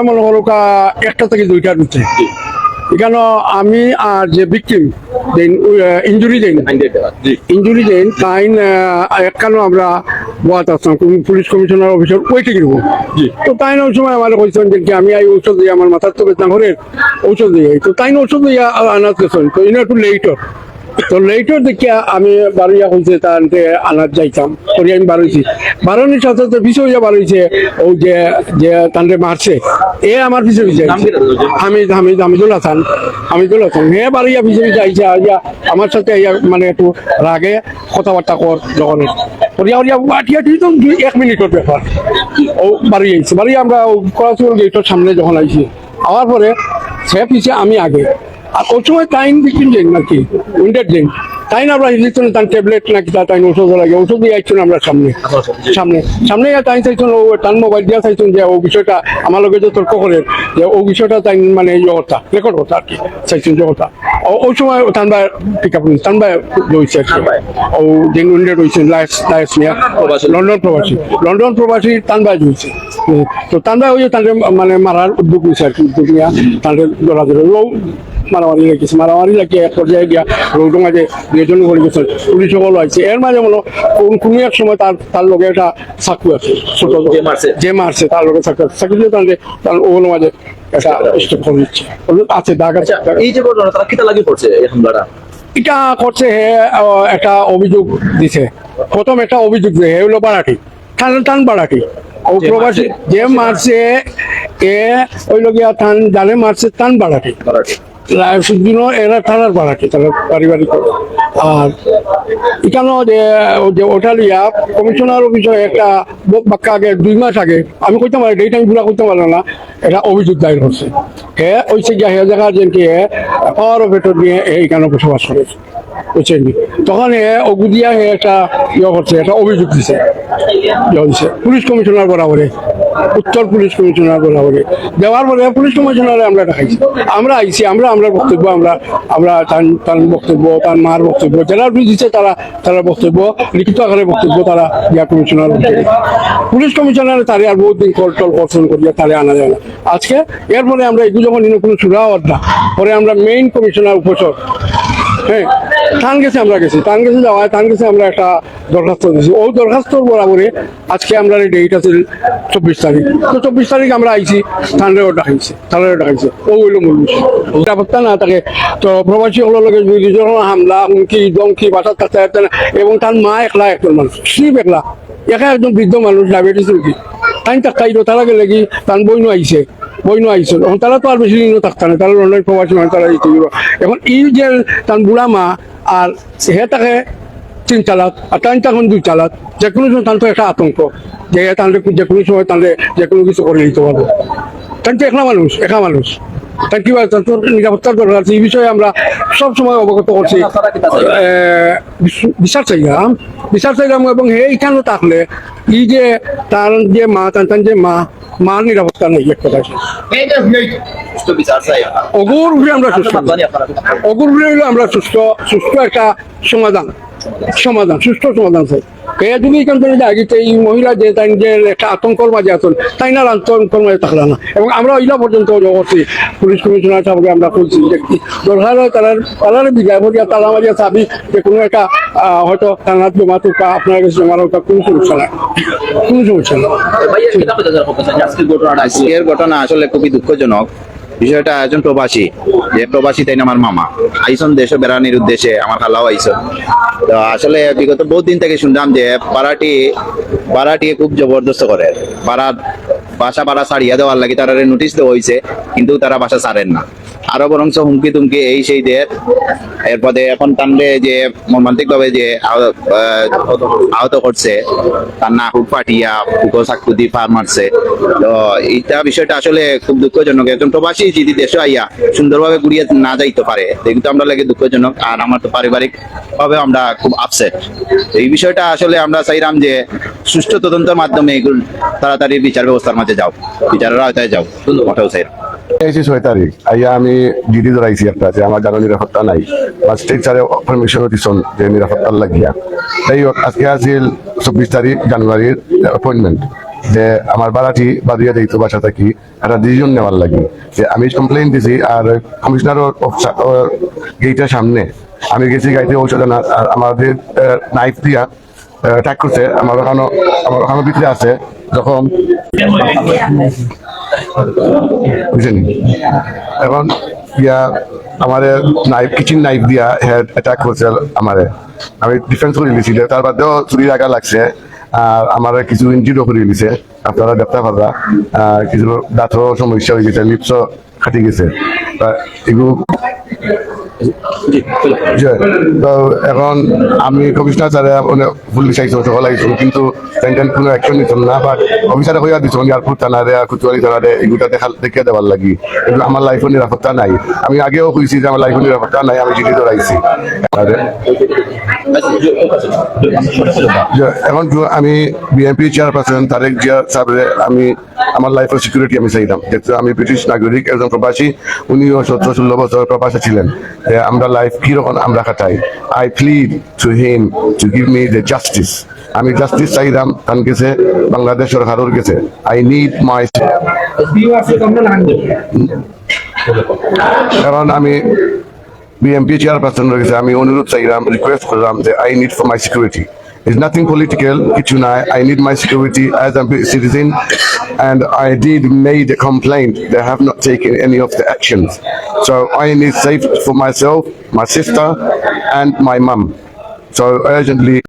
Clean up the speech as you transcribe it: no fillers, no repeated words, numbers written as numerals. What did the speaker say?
মনে হলো একটা থেকে দুইটার ভিতরে এখানে আমি আর যে ভিকটিম ইঞ্জুরি দেন তাই একখানো আমরা বাত আসলাম পুলিশ কমিশনার অফিসার ওইটা কিনবো তো তাই না ওই সময় আমার কইছেন যে আমি এই ঔষধ দিয়ে আমার মাথার তো বেতন করে ঔষধ দিয়ে তো তাই না ঔষধ দিয়ে আনাজ গেছেন তো ইনা একটু লেটর তো লেটর দেখিয়া আমি বারোইয়া হয়েছে তাতে আনাজ যাইতাম করি আমি বারোইছি বারোনির সাথে সাথে পিছিয়ে হইয়া বারোইছে ও যে যে তান্ডে মারছে এ আমার পিছিয়ে পিছিয়ে হামিদুল হাসান হে বারোইয়া পিছিয়ে পিছিয়ে আইসা আইয়া আমার সাথে মানে একটু রাগে কথাবার্তা কর যখনের করিয়া করিয়া আটিয়া তো 1 মিনিটের ব্যাপার ও বাড়ি আইছে বাড়ি আমরা করাচুল গেটের সামনে যখন আইছি আওয়ার পরে সে পিছিয়ে আমি আগে আর ওই সময় টাইম বিক্রি দেন নাকি উইন্টার দিন তাই না আমরা দিচ্ছেন তার ট্যাবলেট নাকি তাই ওষুধ লাগে ওষুধ দিয়ে আসছেন আমরা সামনে সামনে সামনে তাই চাইছেন ও তার মোবাইল দিয়ে চাইছেন যে ও বিষয়টা আমার লগে যে তর্ক করে যে ও বিষয়টা তাই মানে কথা রেকর্ড কথা আর কি চাইছেন যে কথা ওই সময় তানবা পিক আপ তানবা রয়েছে ও দিন উইন্টার রয়েছে লন্ডন প্রবাসী তানবা রয়েছে তো তানবা ওই যে তাদের মানে মারার উদ্যোগ নিয়েছে আর কি উদ্যোগ নিয়ে তাদের ধরা ধরে মারামারি লাগিয়েছে মারামারি লাগিয়ে এক পর্যায়ে গিয়া রোড মাঝে দুজন করে গেছে পুলিশ সকল আছে এর মাঝে মনে কোনো এক সময় তার লগে একটা চাকু আছে ছোট যে মারছে তার লগে চাকু দিয়ে তার ওগুলো মাঝে একটা স্টেপ করে দিচ্ছে আছে দাগ আছে। এই যে ঘটনা তারা কিটা লাগিয়ে পড়ছে এই হামলাটা এটা করছে হে একটা অভিযোগ দিছে প্রথম একটা অভিযোগ দিয়ে হে হলো বাড়াটি টান বাড়াটি ও প্রবাসী যে মারছে এ ওই লগিয়া টান জানে মারছে টান বাড়াটি এরা থানার বাড়াটি তারা পারিবারিক আর এখানেও যে ওটা লিয়া কমিশনার অফিসে একটা বাক্কা আগে 2 মাস আগে আমি কইতে পারি এই টাইম পুরা করতে পারলাম না এটা অভিযোগ দায়ের করছে হে ওইসে গিয়া হে জায়গা যে পাওয়ার অফ এটর নিয়ে এইখানে বসবাস করেছে বুঝছেন তখন অগুদিয়া হে একটা করছে একটা অভিযোগ দিছে পুলিশ কমিশনার বরাবরে উত্তর পুলিশ কমিশনার বরাবরে দেওয়ার পরে পুলিশ কমিশনারে আমরা দেখাইছি আমরা আইছি আমরা বক্তব্য আমরা তার বক্তব্য তার মার বক্তব্য যারা দিচ্ছে তারা বক্তব্য লিখিত আকারে বক্তব্য তারা ইয়া কমিশনার পুলিশ কমিশনারে তারে আর বহুত দিন কল টল কর্ষণ করিয়া তারে আনা যায় না আজকে এরপরে আমরা এগুলো যখন কোনো সুরাও না পরে আমরা মেইন কমিশনার উপসর হ্যাঁ টান গেছে যাওয়ায় আমরা একটা দরখাস্ত দিয়েছি ওই দরখাস্তর বরাবরে আজকে আমরা ডেট আছে 24 তারিখ তো 24 তারিখ আমরা আইছি থানারেও ডাকাইছে ও হইল মূল বিষয় নিরাপত্তা না থাকে তো প্রবাসী হলো লগে যদি যখন হামলা হুমকি দমকি বাসার থাকতে পারতে না এবং তার মা একলা একজন মানুষ স্লিপ একা একজন বৃদ্ধ মানুষ ডায়াবেটিস রোগী তাই থাকাইলো তারা গেলে কি তার বইনও আইছে এখন তারা তো আর বেশি দিনও থাকতো না তারা লন্ডন প্রবাসী মানুষ তারা যেতে এখন এই যে তার বুড়া মা আর হে তাকে 3 চালাক আর তাই তখন 2 চালাক যে কোনো সময় তার তো একটা আতঙ্ক যে তাহলে যে কোনো সময় তাহলে যে কোনো কিছু করে নিতে পারবো তাই তো একা মানুষ তাই কি তার নিরাপত্তার দরকার আছে এই বিষয়ে আমরা সবসময় অবগত করছি বিচার চাইলাম এবং এইখানে থাকলে এই যে তার যে মা তার যে মার নিরাপত্তা নেই এক কথা অগুর হইলো আমরা সুস্থ একটা সুস্থ সমাধান চাই যদি এখান থেকে আগে এই মহিলা যে তাই যে একটা আতঙ্কর মাঝে আছেন তাই না আতঙ্কর মাঝে থাকলো না এবং আমরা ইলা পর্যন্ত করছি পুলিশ কমিশনার সাহেবকে আমরা বলছি যে দরকার হয় তারা বিদায় করিয়া তালা মারিয়া চাবি যে কোনো একটা হয়তো থানার জমা তো আপনার কাছে জমা রাখা কোনো সমস্যা না আজকের ঘটনা আসলে খুবই দুঃখজনক বিষয়টা একজন প্রবাসী তাই আমার মামা আইসন দেশ বেড়ানির উদ্দেশ্যে আমার খালাও আইসন তো আসলে বিগত বহুত দিন থেকে শুনলাম যে ভাড়াটি খুব জবরদস্ত করে বাসা ভাড়া ছাড়িয়া দেওয়ার লাগে তারা নোটিশ দেওয়া হয়েছে কিন্তু তারা বাসা ছাড়েন না আরো বরঞ্চ হুমকি তুমকি এই সেই দের এরপরে এখন টানলে যে মর্মান্তিক ভাবে যে আহত করছে তার না হুক ফাটিয়া হুকো চাকুদি ফার মারছে তো এইটা বিষয়টা আসলে খুব দুঃখজনক একজন প্রবাসী যদি দেশে আইয়া সুন্দরভাবে ঘুরিয়ে না যাইতে পারে কিন্তু আমরা লাগে দুঃখজনক আর আমার তো পারিবারিক ভাবে আমরা খুব আপসেট এই বিষয়টা আসলে আমরা চাইলাম যে সুষ্ঠু তদন্তের মাধ্যমে এগুলো তাড়াতাড়ি বিচার ব্যবস্থার মাঝে যাও বিচারের আওতায় যাও ওটাও চাই 6 তারিখ আইয়া আমি ডিডি ধরাইছি একটা যে আমার জানো নিরাপত্তা নাই বা স্টেট স্যারে পারমিশন দিচ্ছেন যে নিরাপত্তার লাগিয়া তাই হোক আজকে আছিল 24 তারিখ জানুয়ারির অ্যাপয়েন্টমেন্ট যে আমার বাড়াটি বাড়িয়ে দিত বাসা থাকি একটা ডিসিশন নেওয়ার লাগে যে আমি কমপ্লেন দিছি আর কমিশনার গেটের সামনে আমি গেছি গাইতে ঔষধ না আর আমাদের নাইফ দিয়া অ্যাটাক করছে আমার ওখানে ভিতরে আছে যখন বুঝলেন এখন ইয়া আমাদের নাইফ কিচেন নাইফ দিয়া হেড অ্যাটাক করছে আমারে আমি ডিফেন্স করে দিয়েছিল তার বাদেও চুরি লাগা লাগছে আর আমার কিছু ইঞ্জিনও করে দিয়েছে আপনারা দেখতে পারবা কিছু দাঁতও সমস্যা হয়ে গেছে লিপসও খাটি গেছে এগুলো তো এখন আমি কমিশনার স্যারে পুলিশ আইসো সকল আইসো কিন্তু কোনো অ্যাকশন নিতাম না বাট অফিসারে হইয়া দিচ্ছ এয়ারপোর্ট থানারে কুচুয়ালি থানারে এগুলো দেখিয়ে দেওয়ার লাগি এগুলো আমার লাইফের নিরাপত্তা নাই আমি আগেও কইছি যে আমার লাইফের নিরাপত্তা নাই আমি জিডি ধরাইছি এখন আমি বিএনপি চেয়ারপারসন তারেক জিয়া সাহেবের আমি আমার লাইফের সিকিউরিটি আমি চাইতাম যেহেতু আমি ব্রিটিশ নাগরিক একজন প্রবাসী উনিও 17-16 বছর প্রবাসে ছিলেন আমরা লাইফ কিরকম আমরা কাটাই I plead to him to give me the justice আমি জাস্টিস চাইলাম তার কাছে বাংলাদেশ সরকারের কাছে আই নিড মাই কারণ আমি বিএনপি চেয়ারপারসনের কাছে আমি অনুরোধ চাইলাম রিকোয়েস্ট করলাম যে I need for my security It's nothing political, I need my security as a citizen and I did made a complaint. They have not taken any of the actions. So I need safety for myself, my sister and my mum. So urgently